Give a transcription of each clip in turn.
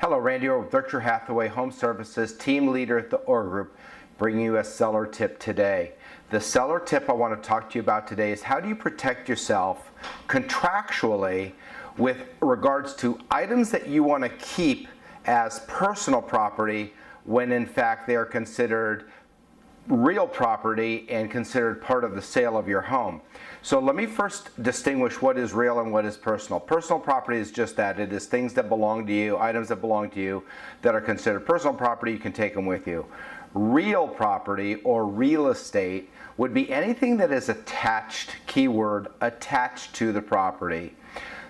Hello, Randy Orr with Berkshire Hathaway Home Services, team leader at the Orr Group, bringing you a seller tip today. The seller tip I want to talk to you about today is how do you protect yourself contractually with regards to items that you want to keep as personal property when in fact they are considered real property and considered part of the sale of your home. So let me first distinguish what is real and what is personal. Personal property is just that. It is things that belong to you, items that belong to you that are considered personal property. You can take them with you. Real property or real estate would be anything that is attached, keyword, attached to the property.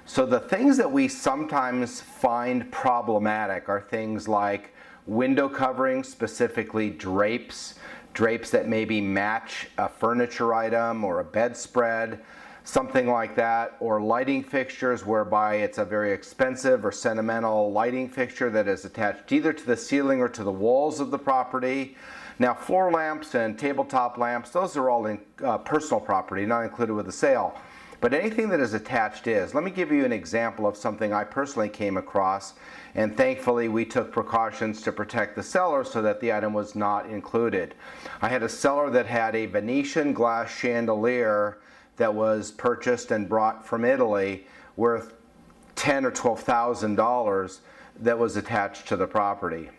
So the things that we sometimes find problematic are things like window coverings, specifically drapes that maybe match a furniture item or a bedspread, something like that, or lighting fixtures whereby it's a very expensive or sentimental lighting fixture that is attached either to the ceiling or to the walls of the property. Now, floor lamps and tabletop lamps, those are all in personal property, not included with the sale. But anything that is attached is. Let me give you an example of something I personally came across, and thankfully we took precautions to protect the seller so that the item was not included. I had a seller that had a Venetian glass chandelier that was purchased and brought from Italy worth $10,000 or $12,000 that was attached to the property.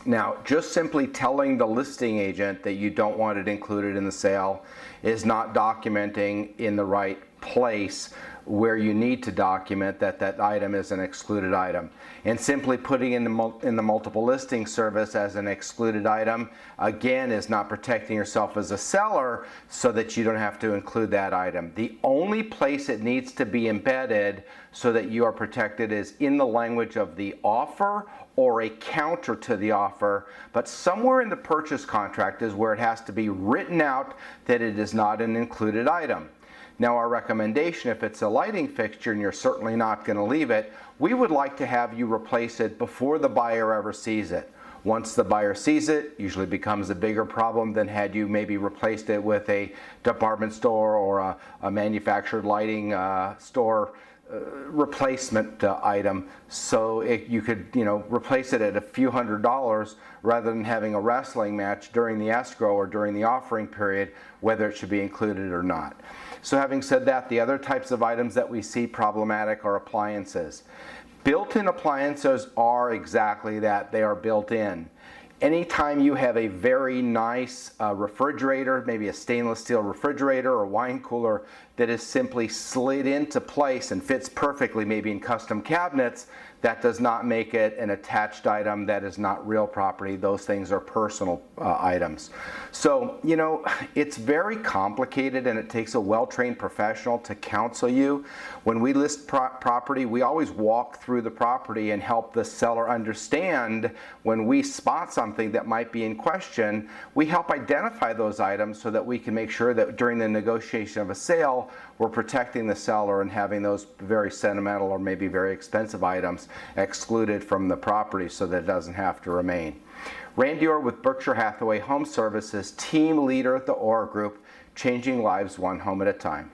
Now, just simply telling the listing agent that you don't want it included in the sale is not documenting in the right place where you need to document that that item is an excluded item. And simply putting in the multiple listing service as an excluded item, again, is not protecting yourself as a seller so that you don't have to include that item. The only place it needs to be embedded so that you are protected is in the language of the offer or a counter to the offer, but somewhere in the purchase contract is where it has to be written out that it is not an included item. Now, our recommendation, if it's a lighting fixture and you're certainly not going to leave it, we would like to have you replace it before the buyer ever sees it. Once the buyer sees it, usually becomes a bigger problem than had you maybe replaced it with a department store or a manufactured lighting store replacement item, so you could replace it at a few $100s rather than having a wrestling match during the escrow or during the offering period whether it should be included or not. So having said that, the other types of items that we see problematic are appliances. Built-in appliances are exactly that. They are built in. Anytime you have a very nice refrigerator, maybe a stainless steel refrigerator or wine cooler that is simply slid into place and fits perfectly maybe in custom cabinets, that does not make it an attached item. That is not real property. Those things are personal items. So, it's very complicated and it takes a well-trained professional to counsel you. When we list property, we always walk through the property and help the seller understand when we spot something that might be in question. We help identify those items so that we can make sure that during the negotiation of a sale, we're protecting the seller and having those very sentimental or maybe very expensive items excluded from the property so that it doesn't have to remain. Randy Orr with Berkshire Hathaway Home Services, team leader at the Orr Group, changing lives one home at a time.